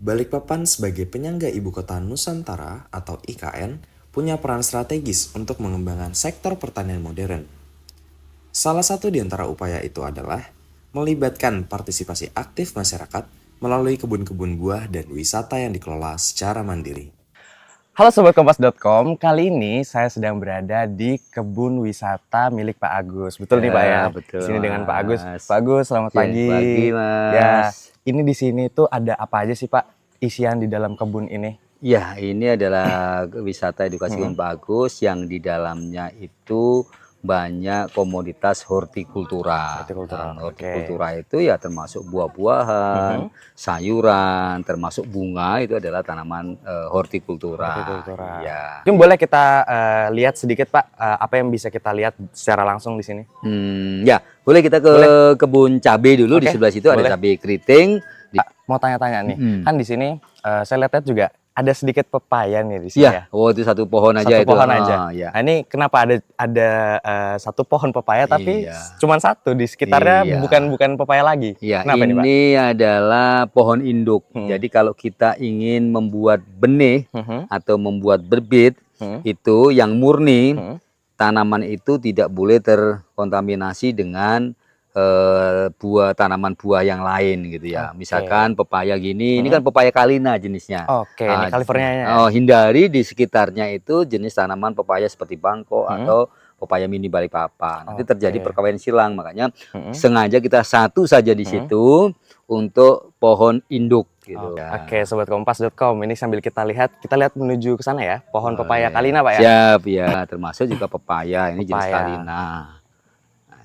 Balikpapan sebagai penyangga Ibu Kota Nusantara atau IKN punya peran strategis untuk mengembangkan sektor pertanian modern. Salah satu di antara upaya itu adalah melibatkan partisipasi aktif masyarakat melalui kebun-kebun buah dan wisata yang dikelola secara mandiri. Halo Sobat Kompas.com, kali ini saya sedang berada di kebun wisata milik Pak Agus. Betul nih Pak ya? Betul, di sini dengan Pak Agus. Mas. Pak Agus, selamat pagi. Pagi, Mas. Ya, ini di sini tuh ada apa aja sih Pak isian di dalam kebun ini? Ya, ini adalah wisata edukasi kebun Pak Agus yang di dalamnya itu banyak komoditas hortikultura. Hortikultura, Hortikultura itu ya termasuk buah-buahan, sayuran, termasuk bunga itu adalah tanaman hortikultura. Ya. Mungkin boleh kita lihat sedikit Pak, apa yang bisa kita lihat secara langsung di sini? Ya, boleh kita ke kebun cabai dulu. Di sebelah situ ada cabai keriting. Mau tanya-tanya nih, kan di sini saya lihat juga ada sedikit pepaya nih di sini ya. Oh, itu satu pohon aja satu itu. Pohon aja. Ya. Nah, ini kenapa ada satu pohon pepaya tapi cuma satu di sekitarnya bukan pepaya lagi? Iya, kenapa ini adalah pohon induk. Jadi kalau kita ingin membuat benih atau membuat berbit itu yang murni, tanaman itu tidak boleh terkontaminasi dengan tanaman buah yang lain gitu ya. Misalkan pepaya gini, ini kan pepaya Kalina jenisnya. Ini Californianya. Hindari di sekitarnya itu jenis tanaman pepaya seperti bangko atau pepaya mini Balikpapan. Nanti terjadi perkawinan silang, makanya sengaja kita satu saja di situ untuk pohon induk gitu. Oke, Sobat Kompas.com, ini sambil kita lihat menuju ke sana ya, pohon pepaya Kalina Pak ya. Siap ya, termasuk juga pepaya, ini jenis Kalina.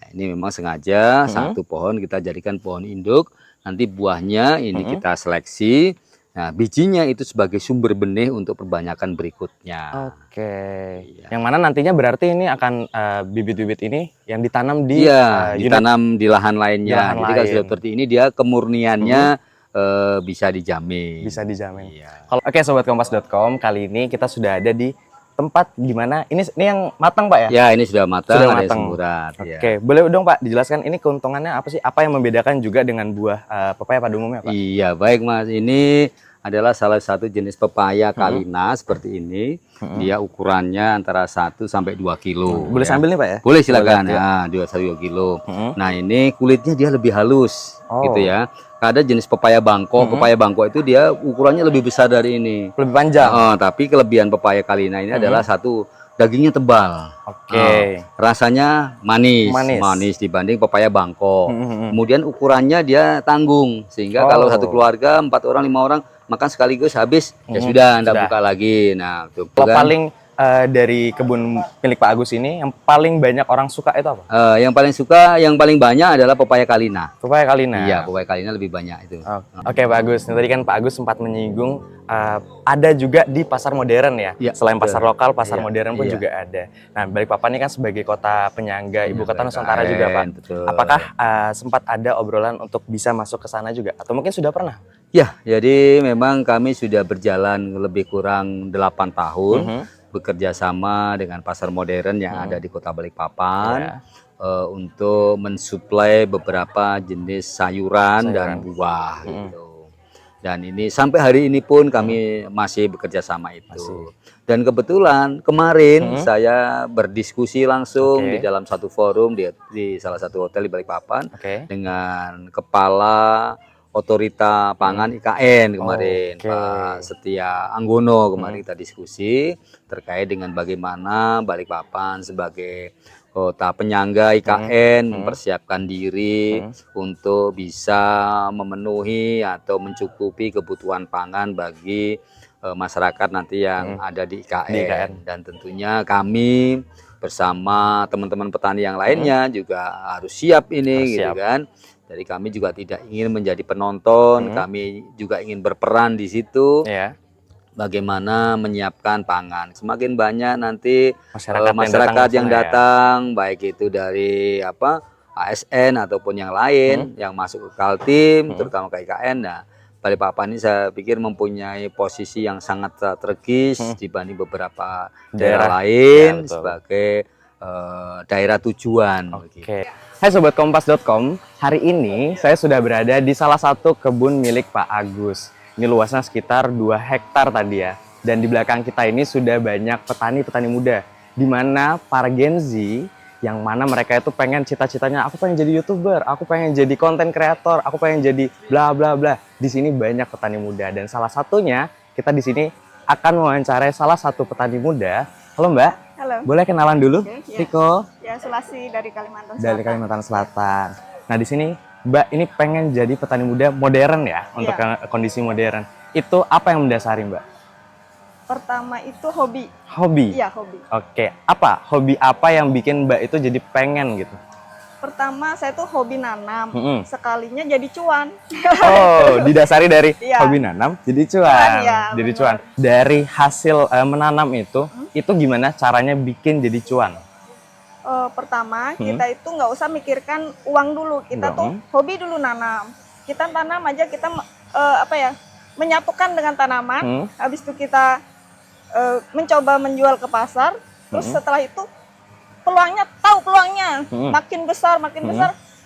Ini memang sengaja satu pohon kita jadikan pohon induk. Nanti buahnya ini kita seleksi. Nah, bijinya itu sebagai sumber benih untuk perbanyakan berikutnya. Yang mana nantinya berarti ini akan bibit-bibit ini yang ditanam di ditanam di lahan lainnya. Jadi kalau sudah seperti ini dia kemurniannya bisa dijamin. Oke, Sobat Kompas.com, kali ini kita sudah ada di tempat gimana? Ini yang matang Pak ya? Ya, ini sudah matang, ada semburat. Oke, boleh dong Pak dijelaskan ini keuntungannya apa sih? Apa yang membedakan juga dengan buah pepaya pada umumnya Pak? Iya, baik Mas. Ini adalah salah satu jenis pepaya Kalina seperti ini. Dia ukurannya antara 1 sampai 2 kilo. Boleh sambil nih Pak ya? Boleh silakan. Nah, 2 kilo. Nah, ini kulitnya dia lebih halus gitu ya. Ada jenis pepaya bangko. Pepaya bangko itu dia ukurannya lebih besar dari ini. Lebih panjang. Tapi kelebihan pepaya Kalina ini adalah satu, dagingnya tebal. Rasanya manis dibanding pepaya bangko. Kemudian ukurannya dia tanggung sehingga kalau satu keluarga 4 orang 5 orang makan sekaligus habis ya sudah Anda buka lagi. Nah, tuh kan paling dari kebun milik Pak Agus ini yang paling banyak orang suka itu apa? Yang paling banyak adalah pepaya Kalina. Pepaya Kalina. Iya, pepaya Kalina lebih banyak itu. Oke, Pak Agus. Tadi kan Pak Agus sempat menyinggung ada juga di pasar modern ya. Selain pasar lokal, pasar modern pun juga ada. Nah, Balikpapan ini kan sebagai kota penyangga Ibu Kota Nusantara juga, Pak. Apakah sempat ada obrolan untuk bisa masuk ke sana juga atau mungkin sudah pernah? Ya, jadi memang kami sudah berjalan lebih kurang 8 tahun bekerja sama dengan pasar modern yang ada di Kota Balikpapan untuk mensuplai beberapa jenis sayuran dan buah gitu. Dan ini sampai hari ini pun kami masih bekerja sama itu. Dan kebetulan kemarin saya berdiskusi langsung di dalam satu forum di salah satu hotel di Balikpapan dengan kepala Otorita Pangan IKN kemarin, Pak Setia Anggono. Kemarin kita diskusi terkait dengan bagaimana Balikpapan sebagai kota penyangga IKN mempersiapkan diri untuk bisa memenuhi atau mencukupi kebutuhan pangan bagi masyarakat nanti yang ada di IKN. Dan tentunya kami bersama teman-teman petani yang lainnya juga harus siap ini gitu kan. Jadi kami juga tidak ingin menjadi penonton, kami juga ingin berperan di situ. Bagaimana menyiapkan pangan. Semakin banyak nanti masyarakat yang datang, baik itu dari ASN ataupun yang lain yang masuk ke Kaltim, terutama ke IKN. Nah, Balikpapan ini saya pikir mempunyai posisi yang sangat strategis dibanding beberapa daerah lain sebagai daerah tujuan. Hai Sobat Kompas.com, hari ini saya sudah berada di salah satu kebun milik Pak Agus. Ini luasnya sekitar 2 hektar tadi ya. Dan di belakang kita ini sudah banyak petani-petani muda. Di mana para Gen Z yang mana mereka itu pengen cita-citanya, aku pengen jadi YouTuber, aku pengen jadi konten kreator, aku pengen jadi bla bla bla. Di sini banyak petani muda dan salah satunya kita di sini akan mewawancarai salah satu petani muda. Halo Mbak. Halo. Boleh kenalan dulu? Oke, ya. Riko. Ya, Sulasi dari Kalimantan Selatan. Dari Kalimantan Selatan. Nah, di sini Mbak ini pengen jadi petani muda modern ya, untuk kondisi modern. Itu apa yang mendasari Mbak? Pertama itu hobi. Hobi? Iya, hobi. Oke, apa? Hobi apa yang bikin Mbak itu jadi pengen gitu? Pertama saya tuh hobi nanam. Sekalinya jadi cuan. Oh, didasari dari Iya. hobi nanam jadi cuan. Ya, Jadi benar. cuan. Dari hasil menanam itu gimana caranya bikin jadi cuan? Pertama kita itu nggak usah mikirkan uang dulu. Kita tuh hobi dulu nanam. Kita tanam aja, kita menyatukan dengan tanaman. Habis itu kita mencoba menjual ke pasar. Terus setelah itu tahu peluangnya makin besar,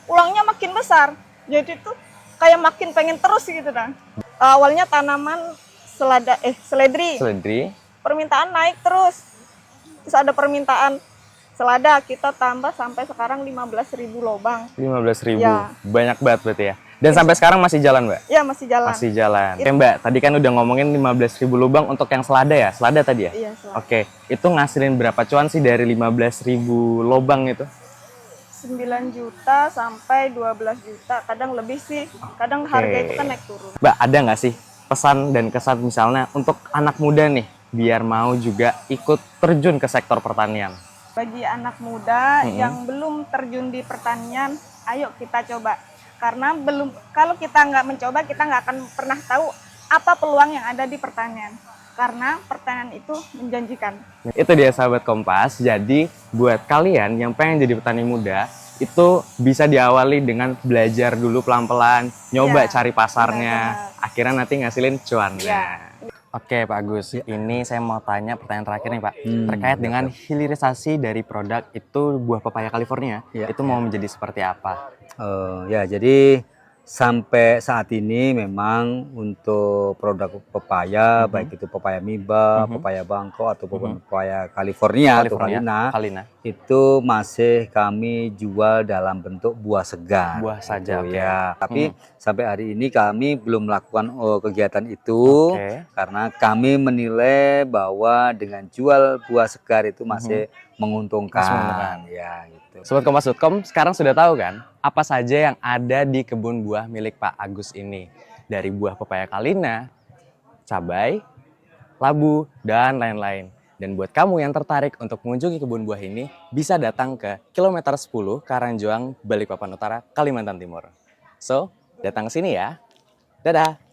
uangnya makin besar. Jadi tuh kayak makin pengen terus gitu dah. Awalnya tanaman seledri. Permintaan naik terus. Terus ada permintaan selada, kita tambah sampai sekarang 15.000 lobang. 15.000. Ya. Banyak banget berarti ya. Dan sampai sekarang masih jalan, Mbak? Ya, masih jalan. Masih jalan. Oke, Mbak, tadi kan udah ngomongin 15.000 lubang untuk yang selada ya? Selada tadi ya? Iya, selada. Oke, itu ngasilin berapa cuan sih dari 15.000 lubang itu? 9 juta sampai 12 juta, kadang lebih sih. Kadang harga itu kan naik turun. Mbak, ada nggak sih pesan dan kesan misalnya untuk anak muda nih, biar mau juga ikut terjun ke sektor pertanian? Bagi anak muda yang belum terjun di pertanian, ayo kita coba. Karena kalau kita nggak mencoba, kita nggak akan pernah tahu apa peluang yang ada di pertanian. Karena pertanian itu menjanjikan. Itu dia sahabat Kompas. Jadi buat kalian yang pengen jadi petani muda, itu bisa diawali dengan belajar dulu pelan-pelan, nyoba cari pasarnya, akhirnya nanti ngasilin cuannya. Ya. Oke Pak Agus, ini saya mau tanya pertanyaan terakhir nih Pak, terkait dengan hilirisasi dari produk itu buah pepaya California, itu mau menjadi seperti apa? Jadi sampai saat ini memang untuk produk pepaya, baik itu pepaya Miba, pepaya Bangko, ataupun pepaya California atau Kalina, itu masih kami jual dalam bentuk buah segar. Buah saja, ya. Tapi sampai hari ini kami belum melakukan kegiatan itu karena kami menilai bahwa dengan jual buah segar itu masih menguntungkan. Ya, gitu. Sobat Kompas.com sekarang sudah tahu kan apa saja yang ada di kebun buah milik Pak Agus ini. Dari buah pepaya Kalina, cabai, labu, dan lain-lain. Dan buat kamu yang tertarik untuk mengunjungi kebun buah ini, bisa datang ke kilometer 10 Karangjoang, Balikpapan Utara, Kalimantan Timur. So, datang ke sini ya. Dadah!